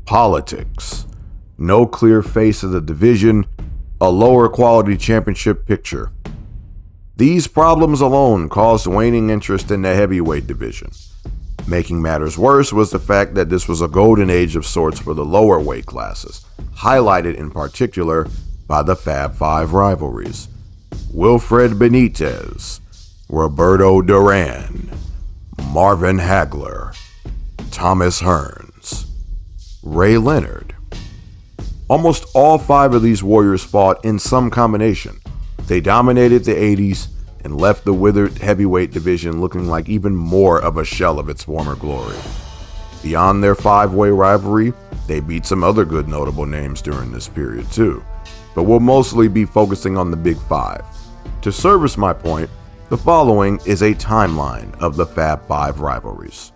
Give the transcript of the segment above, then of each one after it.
Politics. No clear face of the division, a lower quality championship picture. These problems alone caused waning interest in the heavyweight division. Making matters worse was the fact that this was a golden age of sorts for the lower weight classes, highlighted in particular by the Fab Five rivalries. Wilfred Benítez, Roberto Durán, Marvin Hagler, Thomas Hearns, Leonard. Almost all five of these warriors fought in some combination. They dominated the 80s and left the withered heavyweight division looking like even more of a shell of its former glory. Beyond their five-way rivalry, they beat some other good notable names during this period too, but we'll mostly be focusing on the Big Five. To service my point, the following is a timeline of the Fab Five rivalries.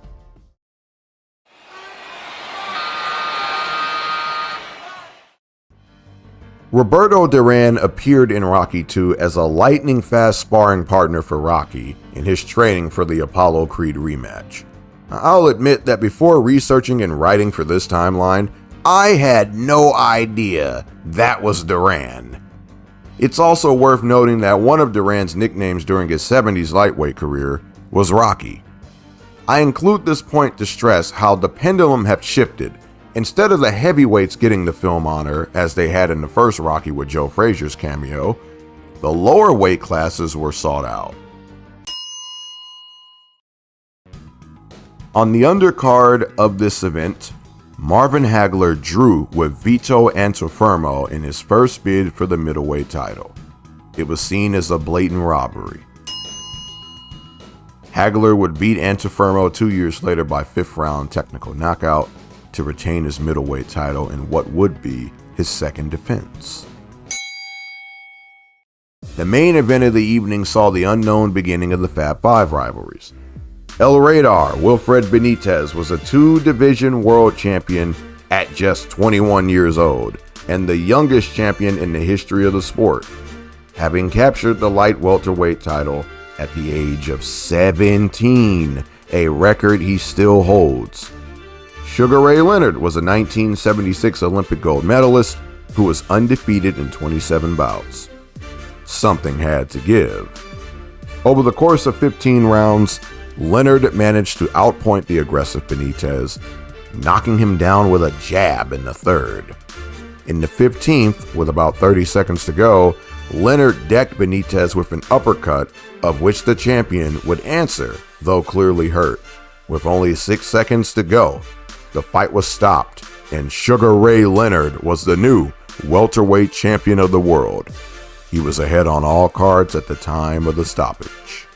Roberto Durán appeared in Rocky II as a lightning-fast sparring partner for Rocky in his training for the Apollo Creed rematch. I'll admit that before researching and writing for this timeline, I had no idea that was Durán. It's also worth noting that one of Duran's nicknames during his 70s lightweight career was Rocky. I include this point to stress how the pendulum had shifted. Instead of the heavyweights getting the film honor, as they had in the first Rocky with Joe Frazier's cameo, the lower weight classes were sought out. On the undercard of this event, Marvin Hagler drew with Vito Antuofermo in his first bid for the middleweight title. It was seen as a blatant robbery. Hagler would beat Antuofermo 2 years later by fifth-round technical knockout to retain his middleweight title in what would be his second defense. The main event of the evening saw the unknown beginning of the Fab Five rivalries. El Radar, Wilfred Benítez, was a two-division world champion at just 21 years old, and the youngest champion in the history of the sport, having captured the light welterweight title at the age of 17, a record he still holds. Sugar Ray Leonard was a 1976 Olympic gold medalist who was undefeated in 27 bouts. Something had to give. Over the course of 15 rounds, Leonard managed to outpoint the aggressive Benítez, knocking him down with a jab in the third. In the 15th, with about 30 seconds to go, Leonard decked Benítez with an uppercut, of which the champion would answer, though clearly hurt. With only 6 seconds to go, the fight was stopped, and Sugar Ray Leonard was the new welterweight champion of the world. He was ahead on all cards at the time of the stoppage.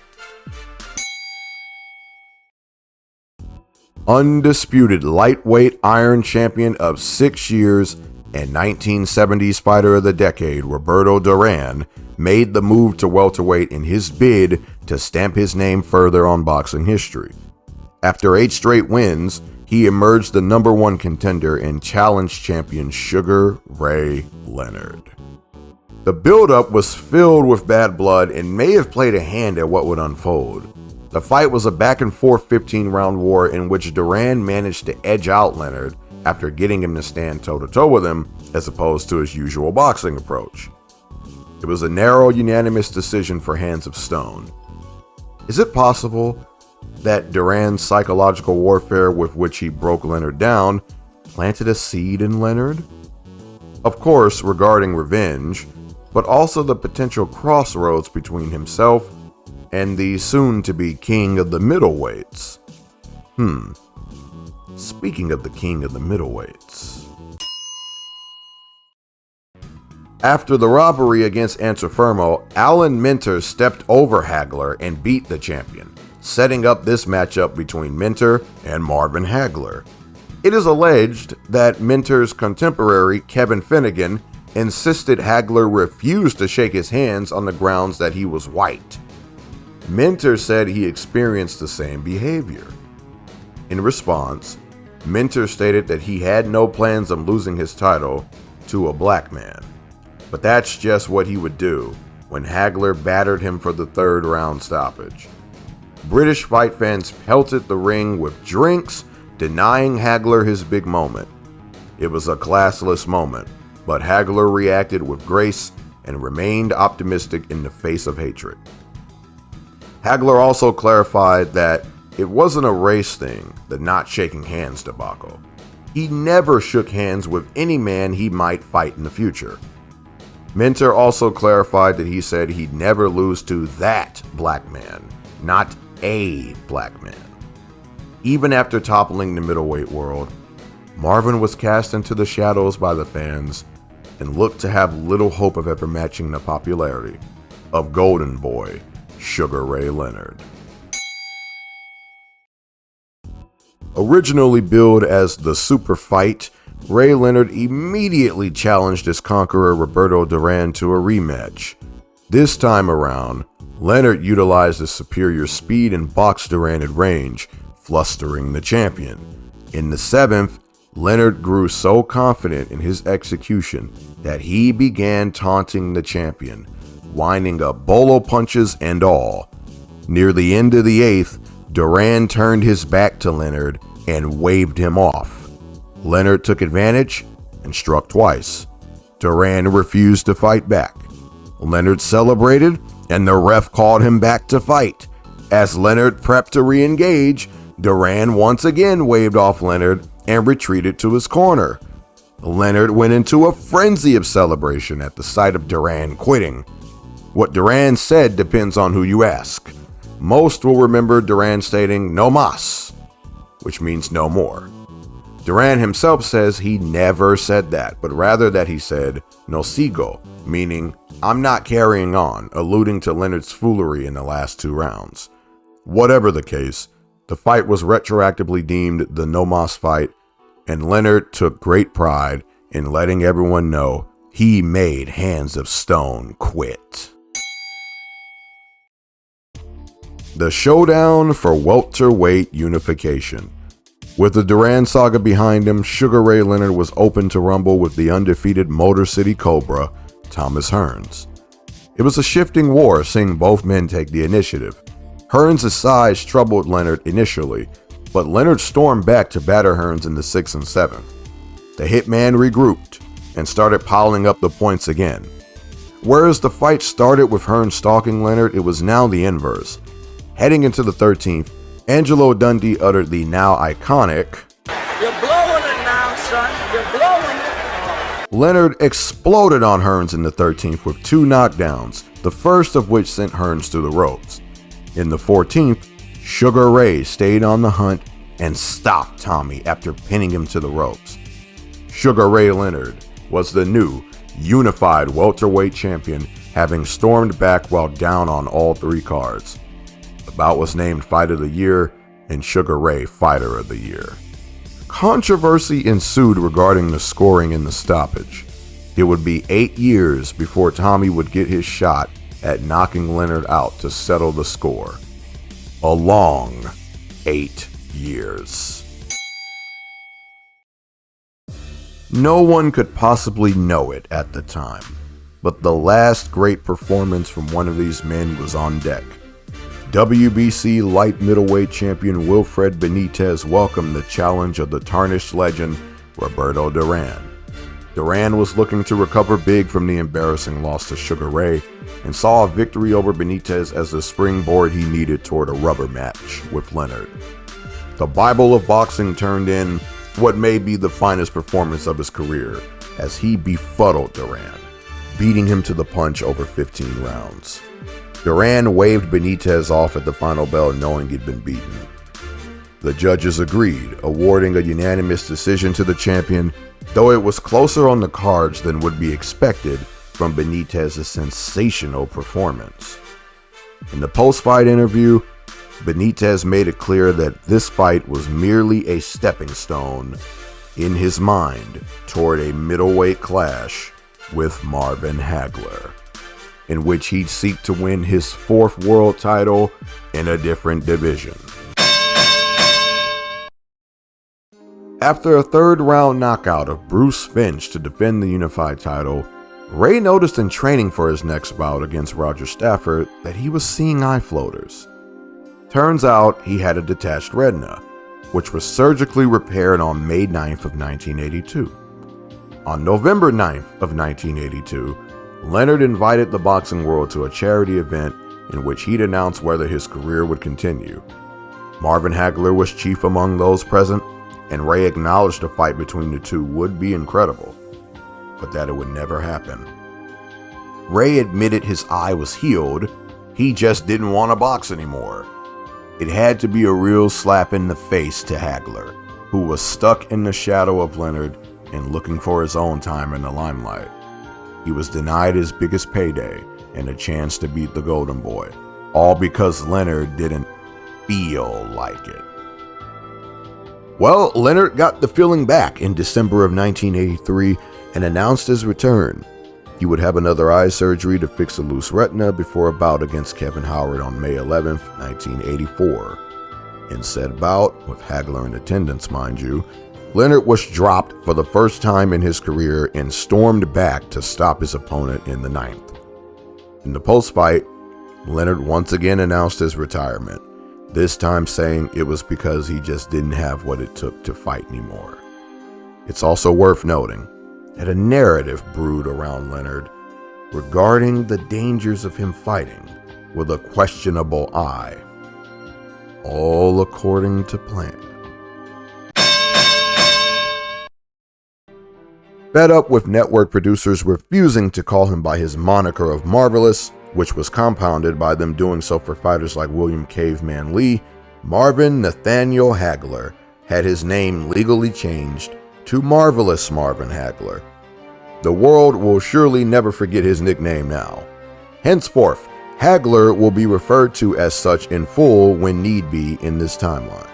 Undisputed lightweight iron champion of 6 years and 1970s fighter of the decade, Roberto Durán, made the move to welterweight in his bid to stamp his name further on boxing history. After 8 straight wins, he emerged the #1 contender and challenged champion Sugar Ray Leonard. The build-up was filled with bad blood and may have played a hand at what would unfold. The fight was a back-and-forth 15-round war in which Durán managed to edge out Leonard after getting him to stand toe-to-toe with him as opposed to his usual boxing approach. It was a narrow, unanimous decision for Hands of Stone. Is it possible that Durán's psychological warfare with which he broke Leonard down planted a seed in Leonard? Of course, regarding revenge, but also the potential crossroads between himself and the soon-to-be king of the middleweights. Speaking of the king of the middleweights. After the robbery against Antuofermo, Alan Minter stepped over Hagler and beat the champion, setting up this matchup between Minter and Marvin Hagler. It is alleged that Minter's contemporary, Kevin Finnegan, insisted Hagler refused to shake his hands on the grounds that he was white. Minter said he experienced the same behavior. In response, Minter stated that he had no plans of losing his title to a black man. But that's just what he would do, when Hagler battered him for the third round stoppage. British fight fans pelted the ring with drinks, denying Hagler his big moment. It was a classless moment, but Hagler reacted with grace and remained optimistic in the face of hatred. Hagler also clarified that it wasn't a race thing, the not shaking hands debacle. He never shook hands with any man he might fight in the future. Minter also clarified that he said he'd never lose to that black man, not a black man. Even after toppling the middleweight world, Marvin was cast into the shadows by the fans and looked to have little hope of ever matching the popularity of Golden Boy Sugar Ray Leonard. Originally billed as the Super Fight, Ray Leonard immediately challenged his conqueror Roberto Durán to a rematch. This time around, Leonard utilized his superior speed and boxed Durán at range, flustering the champion. In the seventh, Leonard grew so confident in his execution that he began taunting the champion, winding up bolo punches and all. Near the end of the eighth, Durán turned his back to Leonard and waved him off. Leonard took advantage and struck twice. Durán refused to fight back. Leonard celebrated, and the ref called him back to fight. As Leonard prepped to re-engage, Durán once again waved off Leonard and retreated to his corner. Leonard went into a frenzy of celebration at the sight of Durán quitting. What Durán said depends on who you ask. Most will remember Durán stating "no más," which means no more. Durán himself says he never said that, but rather that he said "no sigo," meaning "I'm not carrying on," alluding to Leonard's foolery in the last two rounds. Whatever the case, the fight was retroactively deemed the no más fight, and Leonard took great pride in letting everyone know he made Hands of Stone quit. The showdown for welterweight unification. With the Duran saga behind him, Sugar Ray Leonard was open to rumble with the undefeated Motor City Cobra, Thomas Hearns. It was a shifting war, seeing both men take the initiative. Hearns' size troubled Leonard initially, but Leonard stormed back to batter Hearns in the 6th and 7th. The Hitman regrouped and started piling up the points again. Whereas the fight started with Hearns stalking Leonard, it was now the inverse. Heading into the 13th, Angelo Dundee uttered the now iconic, "You're blowing it now, son. You're blowing it." Leonard exploded on Hearns in the 13th with 2 knockdowns, the first of which sent Hearns to the ropes. In the 14th, Sugar Ray stayed on the hunt and stopped Tommy after pinning him to the ropes. Sugar Ray Leonard was the new unified welterweight champion, having stormed back while down on all 3 cards. The bout was named Fight of the Year and Sugar Ray Fighter of the Year. Controversy ensued regarding the scoring in the stoppage. It would be 8 years before Tommy would get his shot at knocking Leonard out to settle the score. A long 8 years. No one could possibly know it at the time, but the last great performance from one of these men was on deck. WBC light middleweight champion Wilfred Benítez welcomed the challenge of the tarnished legend Roberto Durán. Durán was looking to recover big from the embarrassing loss to Sugar Ray and saw a victory over Benítez as the springboard he needed toward a rubber match with Leonard. The Bible of boxing turned in what may be the finest performance of his career as he befuddled Durán, beating him to the punch over 15 rounds. Durán waved Benítez off at the final bell knowing he'd been beaten. The judges agreed, awarding a unanimous decision to the champion, though it was closer on the cards than would be expected from Benítez's sensational performance. In the post-fight interview, Benítez made it clear that this fight was merely a stepping stone in his mind toward a middleweight clash with Marvin Hagler, in which he'd seek to win his 4th world title in a different division. After a 3rd round knockout of Bruce Finch to defend the unified title, Ray noticed in training for his next bout against Roger Stafford that he was seeing eye floaters. Turns out he had a detached retina, which was surgically repaired on May 9th of 1982. On November 9th of 1982, Leonard invited the boxing world to a charity event in which he'd announce whether his career would continue. Marvin Hagler was chief among those present, and Ray acknowledged a fight between the two would be incredible, but that it would never happen. Ray admitted his eye was healed, he just didn't want to box anymore. It had to be a real slap in the face to Hagler, who was stuck in the shadow of Leonard and looking for his own time in the limelight. He was denied his biggest payday and a chance to beat the Golden Boy, all because Leonard didn't feel like it. Well, Leonard got the feeling back in December of 1983 and announced his return. He would have another eye surgery to fix a loose retina before a bout against Kevin Howard on May 11, 1984. In said bout, with Hagler in attendance mind you, Leonard was dropped for the first time in his career and stormed back to stop his opponent in the ninth. In the post-fight, Leonard once again announced his retirement, this time saying it was because he just didn't have what it took to fight anymore. It's also worth noting that a narrative brewed around Leonard regarding the dangers of him fighting with a questionable eye, all according to plan. Fed up with network producers refusing to call him by his moniker of Marvelous, which was compounded by them doing so for fighters like William Caveman Lee, Marvin Nathaniel Hagler had his name legally changed to Marvelous Marvin Hagler. The world will surely never forget his nickname now. Henceforth, Hagler will be referred to as such in full when need be in this timeline.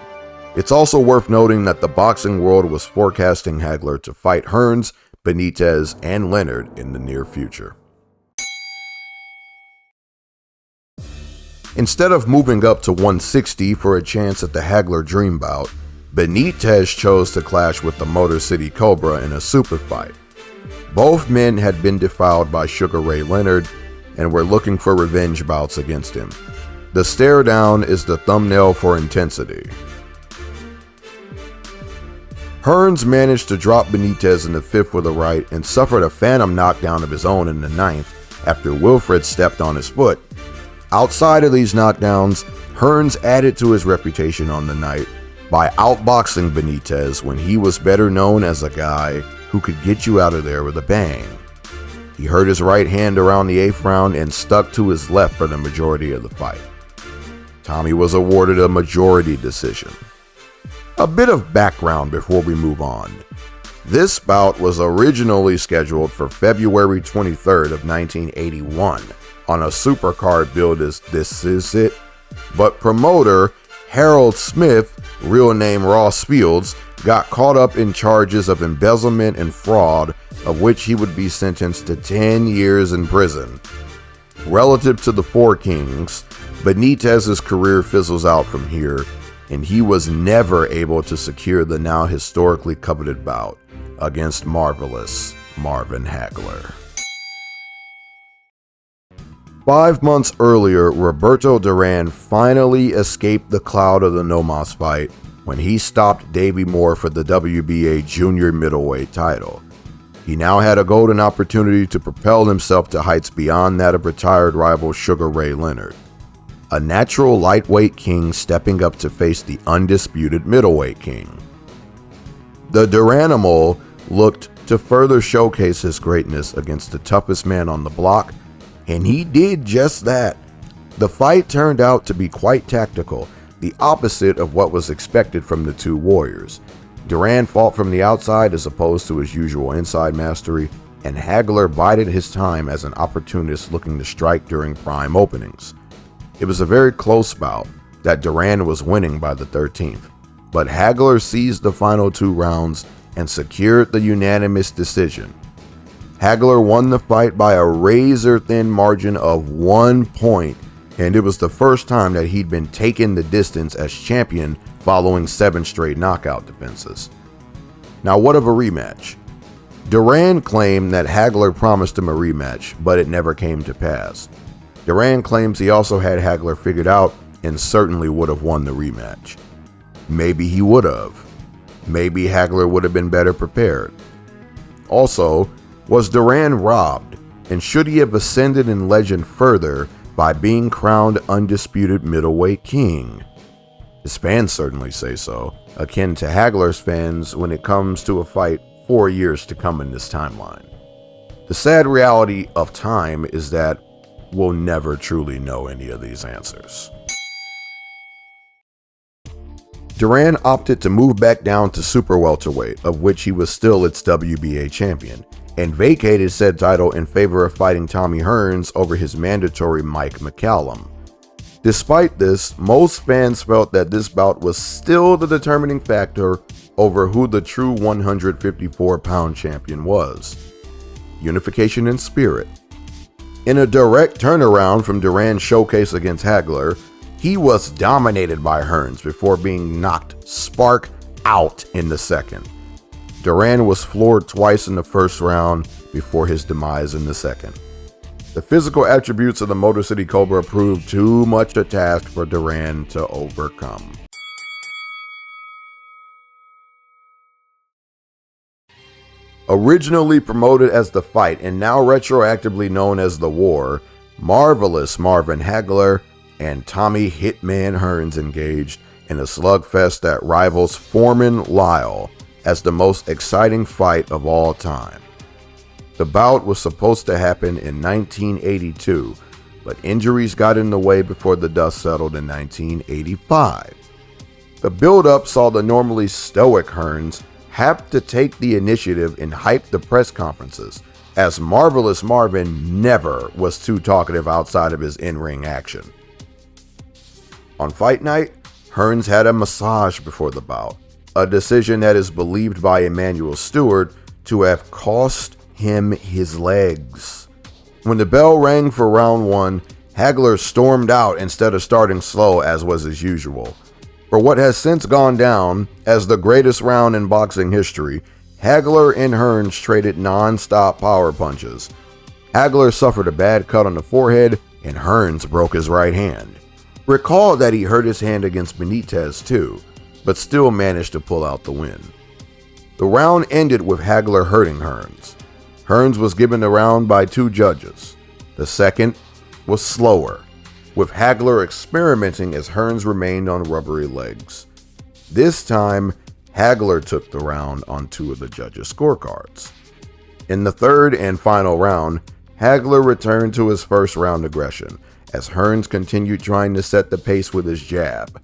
It's also worth noting that the boxing world was forecasting Hagler to fight Hearns, Benítez, and Leonard in the near future. Instead of moving up to 160 for a chance at the Hagler dream bout, Benítez chose to clash with the Motor City Cobra in a super fight. Both men had been defiled by Sugar Ray Leonard and were looking for revenge bouts against him. The stare down is the thumbnail for intensity. Hearns managed to drop Benítez in the fifth with a right and suffered a phantom knockdown of his own in the ninth after Wilfred stepped on his foot. Outside of these knockdowns, Hearns added to his reputation on the night by outboxing Benítez when he was better known as a guy who could get you out of there with a bang. He hurt his right hand around the 8th round and stuck to his left for the majority of the fight. Tommy was awarded a majority decision. A bit of background before we move on. This bout was originally scheduled for February 23rd of 1981 on a supercard billed as This Is It, but promoter Harold Smith, real name Ross Fields, got caught up in charges of embezzlement and fraud, of which he would be sentenced to 10 years in prison. Relative to the Four Kings, Benítez's career fizzles out from here, and he was never able to secure the now historically coveted bout against Marvelous Marvin Hagler. 5 months earlier, Roberto Durán finally escaped the cloud of the No-Mas fight when he stopped Davey Moore for the WBA junior middleweight title. He now had a golden opportunity to propel himself to heights beyond that of retired rival Sugar Ray Leonard. A natural lightweight king stepping up to face the undisputed middleweight king. The Duranimal looked to further showcase his greatness against the toughest man on the block, and he did just that. The fight turned out to be quite tactical, the opposite of what was expected from the two warriors. Durán fought from the outside as opposed to his usual inside mastery, and Hagler bided his time as an opportunist looking to strike during prime openings. It was a very close bout that Durán was winning by the 13th, but Hagler seized the final 2 rounds and secured the unanimous decision. Hagler won the fight by a razor-thin margin of 1 point, and it was the first time that he'd been taken the distance as champion following 7 straight knockout defenses. Now, what of a rematch? Duran claimed that Hagler promised him a rematch, but it never came to pass. Duran claims he also had Hagler figured out and certainly would have won the rematch. Maybe he would have. Maybe Hagler would have been better prepared. Also, was Duran robbed, and should he have ascended in legend further by being crowned undisputed middleweight king? His fans certainly say so, akin to Hagler's fans when it comes to a fight 4 years to come in this timeline. The sad reality of time is that we'll never truly know any of these answers. Duran opted to move back down to super welterweight, of which he was still its WBA champion, and vacated said title in favor of fighting Tommy Hearns over his mandatory Mike McCallum. Despite this, most fans felt that this bout was still the determining factor over who the true 154-pound champion was. Unification in spirit. In a direct turnaround from Duran's showcase against Hagler, he was dominated by Hearns before being knocked spark out in the second. Duran was floored twice in the first round before his demise in the second. The physical attributes of the Motor City Cobra proved too much a task for Duran to overcome. Originally promoted as The Fight and now retroactively known as The War, Marvelous Marvin Hagler and Tommy Hitman Hearns engaged in a slugfest that rivals Foreman Lyle as the most exciting fight of all time. The bout was supposed to happen in 1982, but injuries got in the way before the dust settled in 1985. The build-up saw the normally stoic Hearns have to take the initiative and hype the press conferences, as Marvelous Marvin never was too talkative outside of his in-ring action. On fight night, Hearns had a massage before the bout, a decision that is believed by Emanuel Stewart to have cost him his legs. When the bell rang for round one, Hagler stormed out instead of starting slow as was his usual. For what has since gone down as the greatest round in boxing history, Hagler and Hearns traded non-stop power punches. Hagler suffered a bad cut on the forehead and Hearns broke his right hand. Recall that he hurt his hand against Benítez too, but still managed to pull out the win. The round ended with Hagler hurting Hearns. Hearns was given the round by 2 judges. The second was slower, with Hagler experimenting as Hearns remained on rubbery legs. This time, Hagler took the round on 2 of the judges' scorecards. In the third and final round, Hagler returned to his first round aggression, as Hearns continued trying to set the pace with his jab.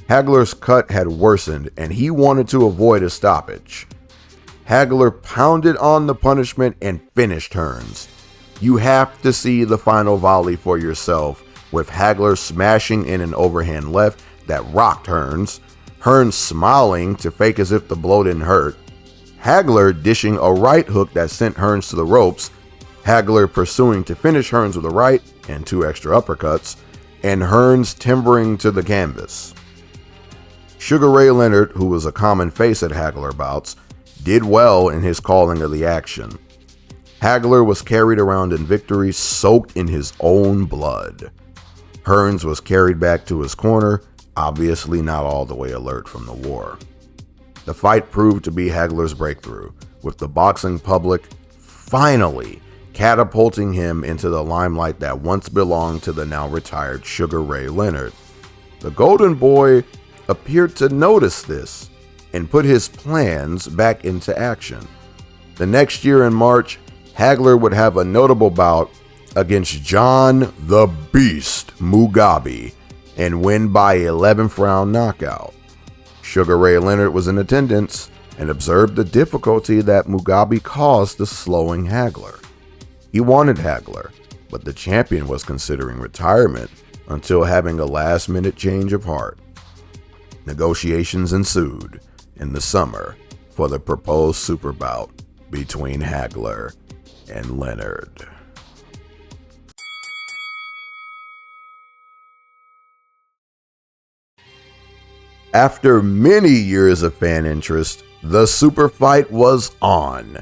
Hagler's cut had worsened and he wanted to avoid a stoppage. Hagler pounded on the punishment and finished Hearns. You have to see the final volley for yourself, with Hagler smashing in an overhand left that rocked Hearns, Hearns smiling to fake as if the blow didn't hurt, Hagler dishing a right hook that sent Hearns to the ropes, Hagler pursuing to finish Hearns with a right and 2 extra uppercuts, and Hearns timbering to the canvas. Sugar Ray Leonard, who was a common face at Hagler bouts, did well in his calling of the action. Hagler was carried around in victory soaked in his own blood. Hearns was carried back to his corner, obviously not all the way alert from the war. The fight proved to be Hagler's breakthrough, with the boxing public finally catapulting him into the limelight that once belonged to the now retired Sugar Ray Leonard. The Golden Boy appeared to notice this and put his plans back into action. The next year in March, Hagler would have a notable bout against John the Beast Mugabe and win by 11th round knockout. Sugar Ray Leonard was in attendance and observed the difficulty that Mugabe caused the slowing Hagler. He wanted Hagler, but the champion was considering retirement until having a last-minute change of heart. Negotiations ensued in the summer for the proposed super bout between Hagler and Leonard. After many years of fan interest, the super fight was on,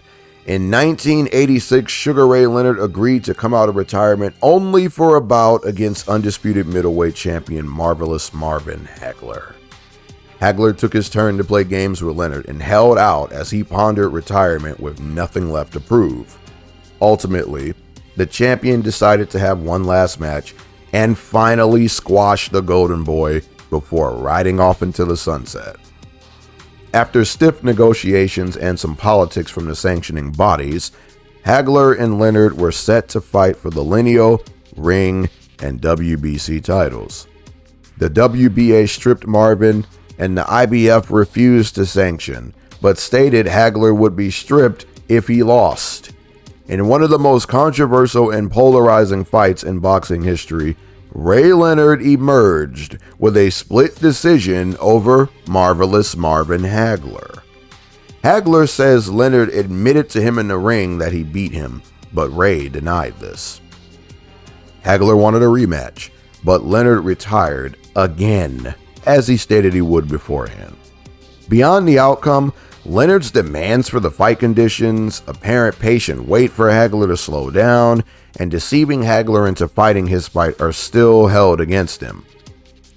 In 1986, Sugar Ray Leonard agreed to come out of retirement only for a bout against undisputed middleweight champion Marvelous Marvin Hagler. Hagler took his turn to play games with Leonard and held out as he pondered retirement with nothing left to prove. Ultimately, the champion decided to have one last match and finally squash the Golden Boy before riding off into the sunset. After stiff negotiations and some politics from the sanctioning bodies, Hagler and Leonard were set to fight for the lineal, ring, and WBC titles. The WBA stripped Marvin, and the IBF refused to sanction, but stated Hagler would be stripped if he lost. In one of the most controversial and polarizing fights in boxing history, Ray Leonard emerged with a split decision over Marvelous Marvin Hagler. Hagler says Leonard admitted to him in the ring that he beat him, but Ray denied this. Hagler wanted a rematch, but Leonard retired again, as he stated he would beforehand. Beyond the outcome, Leonard's demands for the fight conditions, apparent patient wait for Hagler to slow down, and deceiving Hagler into fighting his fight are still held against him.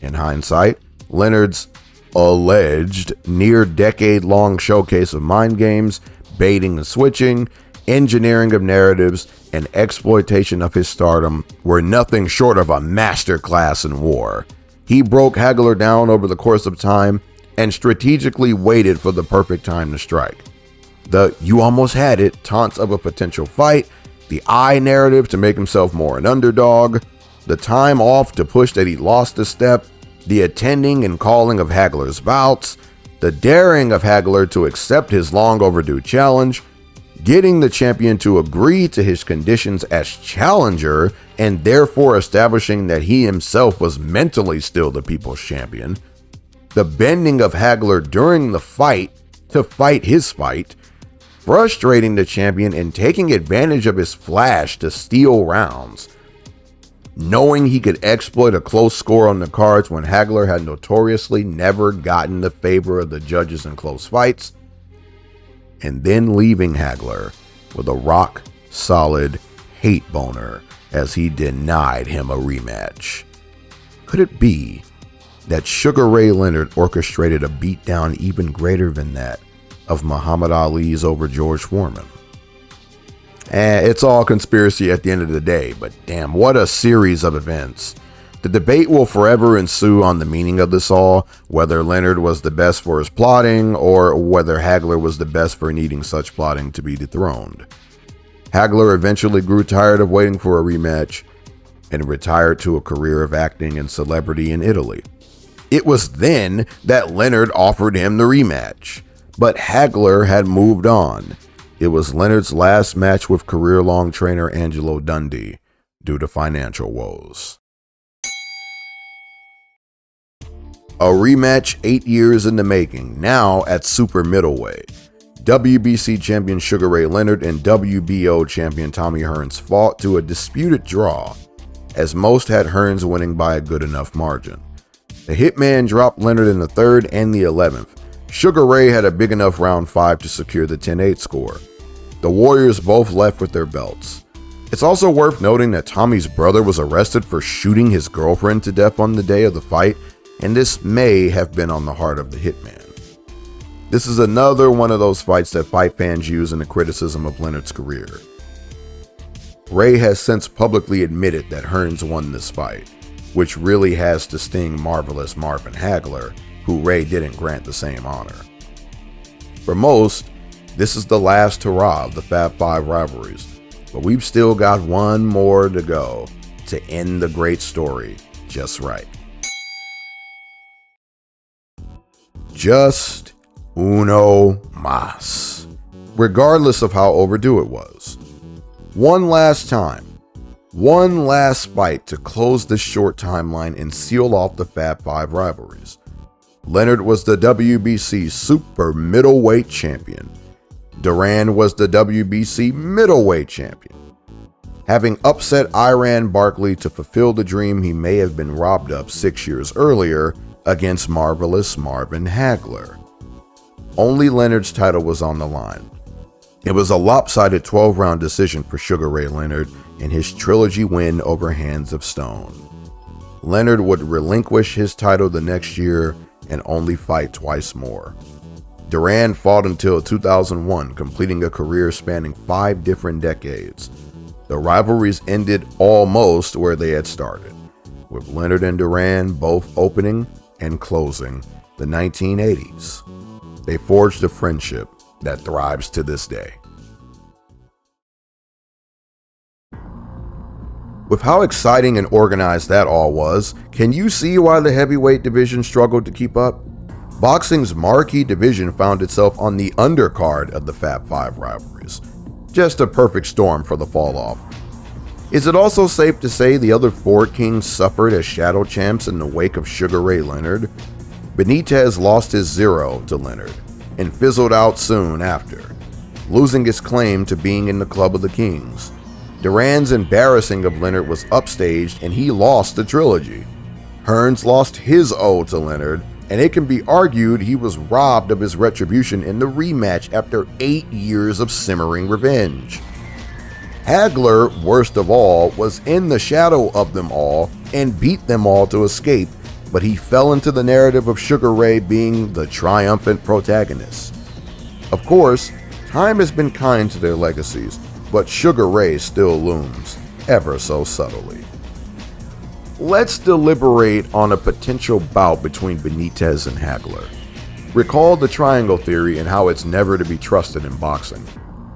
In hindsight, Leonard's alleged near-decade-long showcase of mind games, baiting and switching, engineering of narratives, and exploitation of his stardom were nothing short of a masterclass in war. He broke Hagler down over the course of time and strategically waited for the perfect time to strike. The "you almost had it" taunts of a potential fight, the I narrative to make himself more an underdog, the time off to push that he lost a step, the attending and calling of Hagler's bouts, the daring of Hagler to accept his long overdue challenge, getting the champion to agree to his conditions as challenger and therefore establishing that he himself was mentally still the people's champion, the bending of Hagler during the fight to fight his fight, frustrating the champion and taking advantage of his flash to steal rounds, knowing he could exploit a close score on the cards when Hagler had notoriously never gotten the favor of the judges in close fights, and then leaving Hagler with a rock-solid hate boner as he denied him a rematch. Could it be that Sugar Ray Leonard orchestrated a beatdown even greater than that of Muhammad Ali's over George Foreman? It's all conspiracy at the end of the day, but damn, what a series of events. The debate will forever ensue on the meaning of this all, whether Leonard was the best for his plotting or whether Hagler was the best for needing such plotting to be dethroned. Hagler eventually grew tired of waiting for a rematch and retired to a career of acting and celebrity in Italy. It was then that Leonard offered him the rematch, but Hagler had moved on. It was Leonard's last match with career-long trainer Angelo Dundee due to financial woes. A rematch 8 years in the making, now at super middleweight. WBC champion Sugar Ray Leonard and WBO champion Tommy Hearns fought to a disputed draw, as most had Hearns winning by a good enough margin. The Hitman dropped Leonard in the 3rd and the 11th. Sugar Ray had a big enough round 5 to secure the 10-8 score. The Warriors both left with their belts. It's also worth noting that Tommy's brother was arrested for shooting his girlfriend to death on the day of the fight, and this may have been on the heart of the Hitman. This is another one of those fights that fight fans use in the criticism of Leonard's career. Ray has since publicly admitted that Hearns won this fight, which really has to sting Marvelous Marvin Hagler, who Ray didn't grant the same honor. For most, this is the last hurrah of the Fab 5 rivalries, but we've still got one more to go to end the great story just right. Just uno mas, regardless of how overdue it was. One last time, one last fight to close this short timeline and seal off the Fab 5 rivalries. Leonard was the WBC super middleweight champion. Duran was the WBC middleweight champion. Having upset Iran Barkley to fulfill the dream he may have been robbed of 6 years earlier against Marvelous Marvin Hagler. Only Leonard's title was on the line. It was a lopsided 12-round decision for Sugar Ray Leonard in his trilogy win over Hands of Stone. Leonard would relinquish his title the next year and only fight twice more. Duran fought until 2001, completing a career spanning 5 different decades. The rivalries ended almost where they had started, with Leonard and Duran both opening and closing the 1980s. They forged a friendship that thrives to this day. With how exciting and organized that all was, can you see why the heavyweight division struggled to keep up? Boxing's marquee division found itself on the undercard of the Fab 5 rivalries. Just a perfect storm for the fall-off. Is it also safe to say the other 4 kings suffered as shadow champs in the wake of Sugar Ray Leonard? Benítez lost his 0 to Leonard and fizzled out soon after, losing his claim to being in the Club of the Kings. Duran's embarrassing of Leonard was upstaged and he lost the trilogy. Hearns lost his O to Leonard, and it can be argued he was robbed of his retribution in the rematch after 8 years of simmering revenge. Hagler, worst of all, was in the shadow of them all and beat them all to escape, but he fell into the narrative of Sugar Ray being the triumphant protagonist. Of course, time has been kind to their legacies, but Sugar Ray still looms, ever so subtly. Let's deliberate on a potential bout between Benítez and Hagler. Recall the triangle theory and how it's never to be trusted in boxing.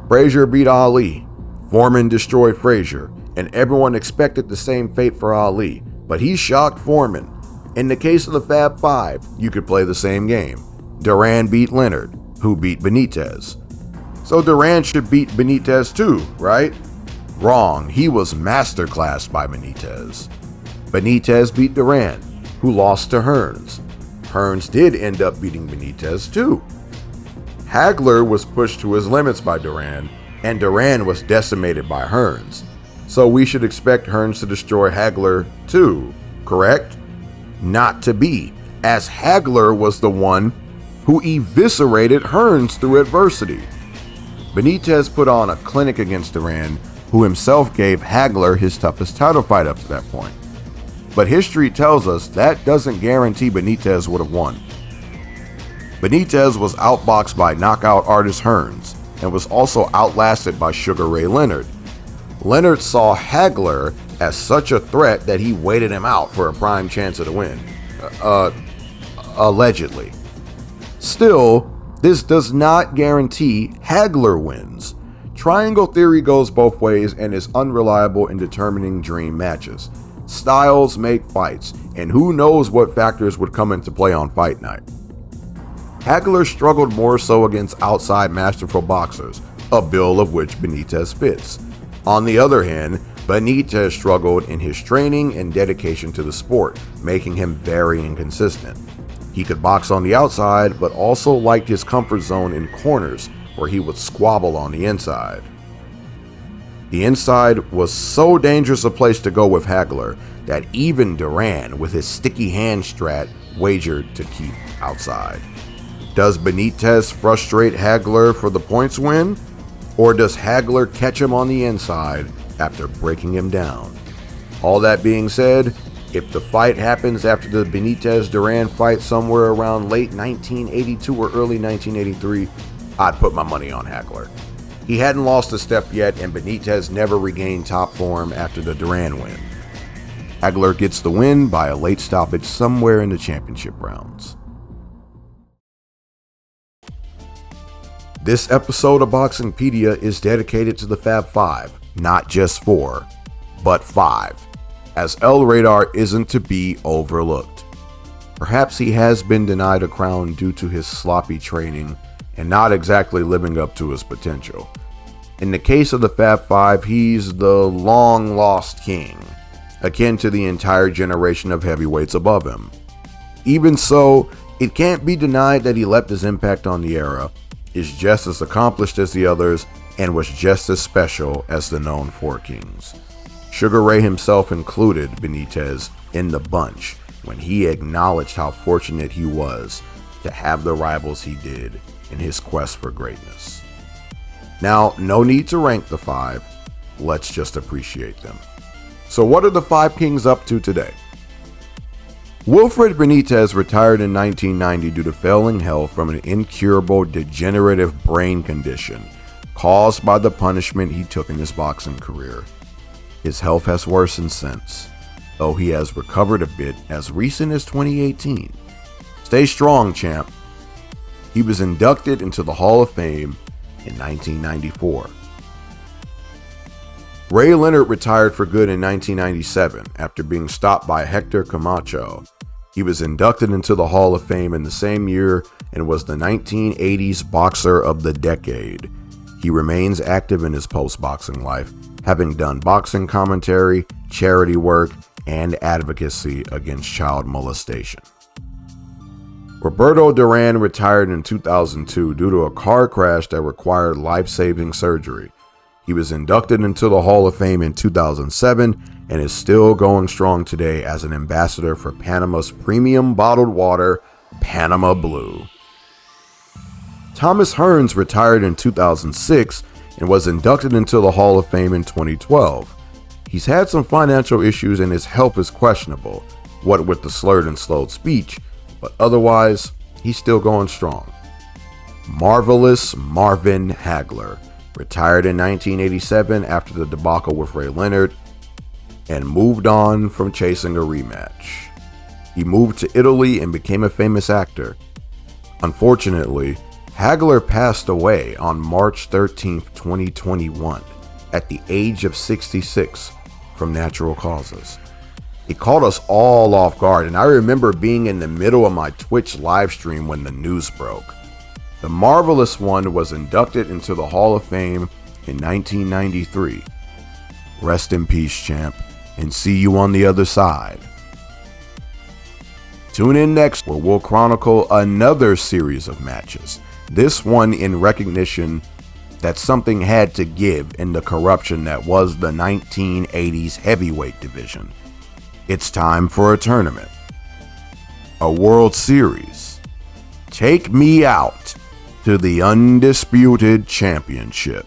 Frazier beat Ali, Foreman destroyed Frazier, and everyone expected the same fate for Ali, but he shocked Foreman. In the case of the Fab 5, you could play the same game. Duran beat Leonard, who beat Benítez. So Duran should beat Benítez too, right? Wrong, he was masterclassed by Benítez. Benítez beat Duran, who lost to Hearns. Hearns did end up beating Benítez too. Hagler was pushed to his limits by Duran, and Duran was decimated by Hearns. So we should expect Hearns to destroy Hagler too, correct? Not to be, as Hagler was the one who eviscerated Hearns through adversity. Benítez put on a clinic against Duran, who himself gave Hagler his toughest title fight up to that point. But history tells us that doesn't guarantee Benítez would have won. Benítez was outboxed by knockout artist Hearns and was also outlasted by Sugar Ray Leonard. Leonard saw Hagler as such a threat that he waited him out for a prime chance of the win. Allegedly. Still, this does not guarantee Hagler wins. Triangle theory goes both ways and is unreliable in determining dream matches. Styles make fights, and who knows what factors would come into play on fight night. Hagler struggled more so against outside masterful boxers, a bill of which Benítez fits. On the other hand, Benítez struggled in his training and dedication to the sport, making him very inconsistent. He could box on the outside, but also liked his comfort zone in corners, where he would squabble on the inside. The inside was so dangerous a place to go with Hagler that even Duran, with his sticky hand strat, wagered to keep outside. Does Benítez frustrate Hagler for the points win? Or does Hagler catch him on the inside after breaking him down? All that being said, if the fight happens after the Benítez-Duran fight somewhere around late 1982 or early 1983, I'd put my money on Hagler. He hadn't lost a step yet, and Benítez never regained top form after the Duran win. Hagler gets the win by a late stoppage somewhere in the championship rounds. This episode of BoxingPedia is dedicated to the Fab 5, not just 4, but 5, as El Radar isn't to be overlooked. Perhaps he has been denied a crown due to his sloppy training and not exactly living up to his potential. In the case of the Fab 5, he's the long-lost king, akin to the entire generation of heavyweights above him. Even so, it can't be denied that he left his impact on the era, is just as accomplished as the others, and was just as special as the known 4 kings. Sugar Ray himself included Benítez in the bunch when he acknowledged how fortunate he was to have the rivals he did in his quest for greatness. Now, no need to rank the 5, let's just appreciate them. So what are the 5 kings up to today? Wilfred Benítez retired in 1990 due to failing health from an incurable degenerative brain condition caused by the punishment he took in his boxing career. His health has worsened since, though he has recovered a bit as recent as 2018. Stay strong, champ. He was inducted into the Hall of Fame in 1994. Leonard retired for good in 1997 after being stopped by Hector Camacho. He was inducted into the Hall of Fame in the same year and was the 1980s Boxer of the Decade. He remains active in his post-boxing life, having done boxing commentary, charity work, and advocacy against child molestation. Roberto Durán retired in 2002 due to a car crash that required life-saving surgery. He was inducted into the Hall of Fame in 2007 and is still going strong today as an ambassador for Panama's premium bottled water, Panama Blue. Thomas Hearns retired in 2006 and was inducted into the Hall of Fame in 2012. He's had some financial issues and his health is questionable, what with the slurred and slowed speech, but otherwise, he's still going strong. Marvelous Marvin Hagler retired in 1987 after the debacle with Leonard and moved on from chasing a rematch. He moved to Italy and became a famous actor. Unfortunately, Hagler passed away on March 13, 2021 at the age of 66 from natural causes. It caught us all off guard, and I remember being in the middle of my Twitch live stream when the news broke. The Marvelous One was inducted into the Hall of Fame in 1993. Rest in peace, champ, and see you on the other side. Tune in next where we'll chronicle another series of matches, this one in recognition that something had to give in the corruption that was the 1980s heavyweight division. It's time for a tournament, a World Series. Take me out to the Undisputed Championship.